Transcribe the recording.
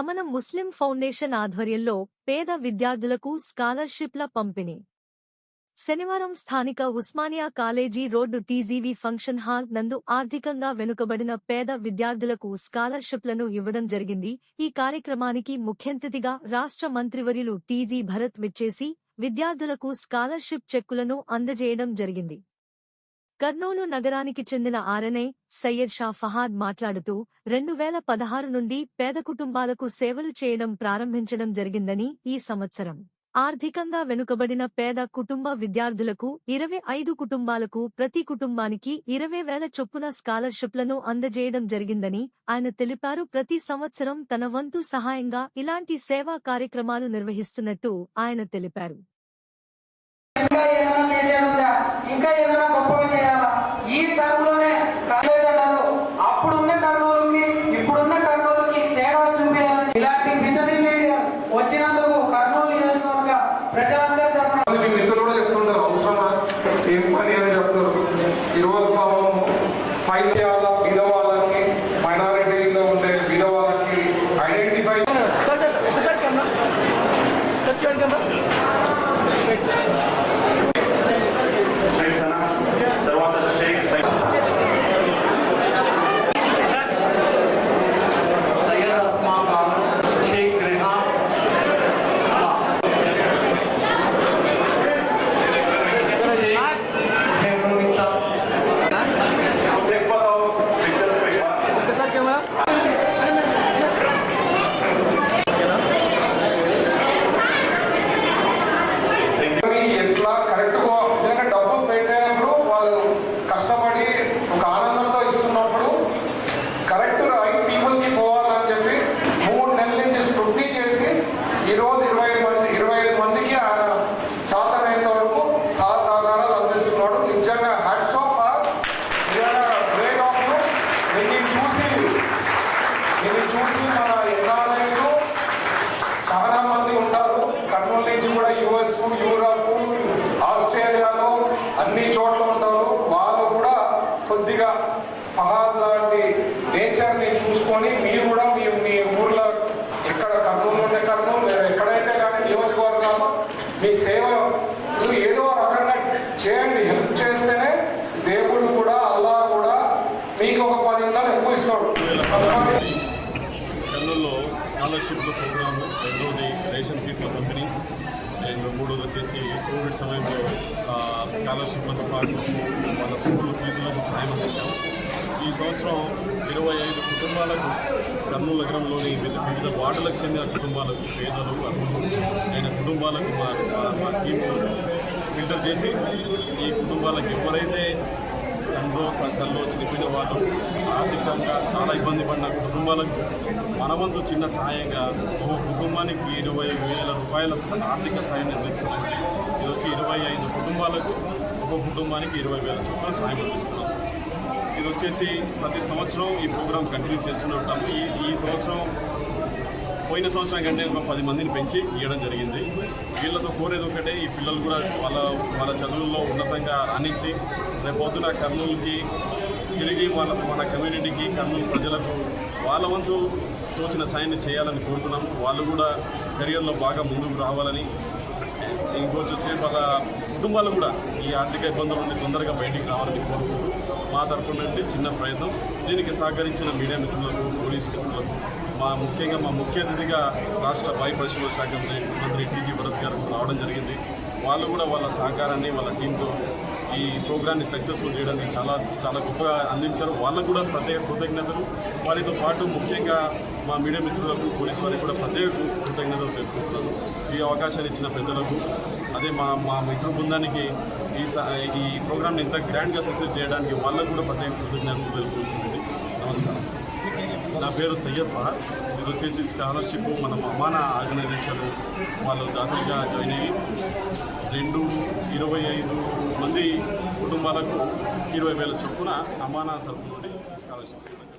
గమనం ముస్లిం ఫౌండేషన్ ఆధ్వర్యంలో పేద విద్యార్థులకు స్కాలర్షిప్ల పంపిణీ. శనివారం స్థానిక Osmania college road TGV function hall నందు ఆర్థికంగా వెనుకబడిన పేద విద్యార్థులకు స్కాలర్షిప్లను ఇవ్వడం జరిగింది. ఈ కార్యక్రమానికి ముఖ్యంతిథిగా రాష్ట్ర మంత్రివర్యులు టీజీ భరత్ విచ్చేసి విద్యార్థులకు స్కాలర్షిప్ చెక్కులను అందజేయడం జరిగింది. కర్నూలు నగరానికి చెందిన ఆర్ఎన్ఐ సయ్యద్ షా ఫహాద్ మాట్లాడుతూ 2016 నుండి పేద కుటుంబాలకు సేవలు చేయడం ప్రారంభించడం జరిగిందని, ఈ సంవత్సరం ఆర్థికంగా వెనుకబడిన పేద కుటుంబ విద్యార్థులకు 25 కుటుంబాలకు ప్రతి కుటుంబానికి 20,000 చొప్పున స్కాలర్షిప్లను అందజేయడం జరిగిందని ఆయన తెలిపారు. ప్రతి సంవత్సరం తన వంతు సహాయంగా ఇలాంటి సేవా కార్యక్రమాలు నిర్వహిస్తున్నట్టు ఆయన తెలిపారు. ఇంకా ఏదైనా గొప్పగా చేయాలా? ఈ టర్మ్లోనే అప్పుడున్న కర్నూలుకి ఇప్పుడున్న కర్నూలుకి తేడా చూపించాలని ఇలాంటి విజనరీ లీడర్ వచ్చినందుకు కర్నూలు నియోజకవర్గ ప్రజలందరూ తరఫున మీ మిత్రులు కూడా చెప్తుంటారు అవసరమా ఏం పని అని చెప్తారు. ఈరోజు పాపం ఫైల్ చేయాలా బీద వాళ్ళకి, మైనారిటీలో ఉండే బీద వాళ్ళకి ఐడెంటిఫై ఈరోజు 25 మందికి ఆయన చాతనైనంత వరకు సహకారాలు అందిస్తున్నాడు. నిజంగా hats off. Great of you. నేను చూసి మన ఎన్ఆర్ఐస్ చాలా మంది ఉంటారు. కర్నూలు నుంచి కూడా యుఎస్, యూరప్, ఆస్ట్రేలియాలో అన్ని చోట్ల ఉంటారు. వాళ్ళు కూడా కొద్దిగా ఫహాద్ లాంటి నేచర్ని చూసుకొని మీరు కూడా మీ ఊర్లో ఎక్కడ కర్నూలు ఉంటే కర్నూలు ఎక్కడైతే కానీ నియోజకవర్గాలు మీ సేవ ఏదో రకంగా చేయండి. హెల్ప్ చేస్తేనే దేవుడు కూడా అల్లా కూడా మీకు ఒక 10 ఎక్కువ ఇస్తాడు. కర్నూలులో స్కాలర్షిప్ల ప్రోగ్రాము, రెండోది రేషన్ కిట్ల పంపిణీ, అండ్ మూడోది వచ్చేసి కోవిడ్ సమయంలో స్కాలర్షిప్లతో పాటు వాళ్ళ స్కూల్ ఫీజులకు సహాయం అందించాము. ఈ సంవత్సరం 25 కుటుంబాలకు కర్నూలు నగరంలోని వివిధ వార్డులకు చెందిన కుటుంబాలకు, పేదలు అర్హులు అయిన కుటుంబాలకు మా టీము ఫిల్టర్ చేసి ఈ కుటుంబాలకు ఎవరైతే కల్లో చనిపోయిన వాళ్ళు, ఆర్థికంగా చాలా ఇబ్బంది పడిన కుటుంబాలకు మనవంతు చిన్న సహాయంగా ఒక కుటుంబానికి 20,000 రూపాయల ఆర్థిక సాయం అందిస్తున్నాం. ఇది వచ్చి 25 కుటుంబాలకు ఒక కుటుంబానికి 20,000 చొప్పున సాయం అందిస్తున్నాం. ఇది వచ్చేసి ప్రతి సంవత్సరం ఈ ప్రోగ్రాం కంటిన్యూ చేస్తుంటాం. ఈ సంవత్సరం పోయిన సంవత్సరం కంటే ఒక 10 మందిని పెంచి ఇవ్వడం జరిగింది. వీళ్ళతో కోరేది ఒకటే, ఈ పిల్లలు కూడా వాళ్ళ చదువుల్లో ఉన్నతంగా రాణించి రేపొద్దున కర్నూలుకి తిరిగి మన కమ్యూనిటీకి, కర్నూలు ప్రజలకు వాళ్ళ వంతు తోచిన సాయాన్ని చేయాలని కోరుతున్నాము. వాళ్ళు కూడా కెరియర్లో బాగా ముందుకు రావాలని, ఇంకొచ్చేసి వాళ్ళ కుటుంబాలు కూడా ఈ ఆర్థిక ఇబ్బందుల నుండి తొందరగా బయటికి రావాలని కోరుకుంటూ మా తరఫు నుండి చిన్న ప్రయత్నం. దీనికి సహకరించిన మీడియా మిత్రులకు, పోలీస్ మిత్రులకు, ముఖ్యంగా మా ముఖ్య అతిథిగా రాష్ట్ర బాహ్య పరిశ్రమల శాఖ మంత్రి టీజీ భరత్ గారు రావడం జరిగింది. వాళ్ళు కూడా వాళ్ళ సహకారాన్ని వాళ్ళ టీంతో ఈ ప్రోగ్రాన్ని సక్సెస్ఫుల్ చేయడానికి చాలా గొప్పగా అందించారు. వాళ్ళకు కూడా ప్రత్యేక కృతజ్ఞతలు. వారితో పాటు ముఖ్యంగా మా మీడియా మిత్రులకు, పోలీసు వారికి కూడా ప్రత్యేక కృతజ్ఞతలు తెలుపుకుంటున్నాను. ఈ అవకాశాన్ని ఇచ్చిన పెద్దలకు, అదే మా మిత్ర బృందానికి ఈ ప్రోగ్రామ్ని ఇంత గ్రాండ్గా సక్సెస్ చేయడానికి వాళ్ళకు కూడా ప్రత్యేక కృతజ్ఞతలు తెలుపుకుంటుంది. నమస్కారం. నా పేరు సయ్యద్ ఫహాద్. ఇది వచ్చేసి స్కాలర్షిప్ మన అమానా ఆర్గనైజేషన్ వాళ్ళు దాతలుగా జాయిన్ అయ్యి 25 మంది కుటుంబాలకు 20,000 చొప్పున అమానా తరఫు నుండి స్కాలర్షిప్ చేయడం.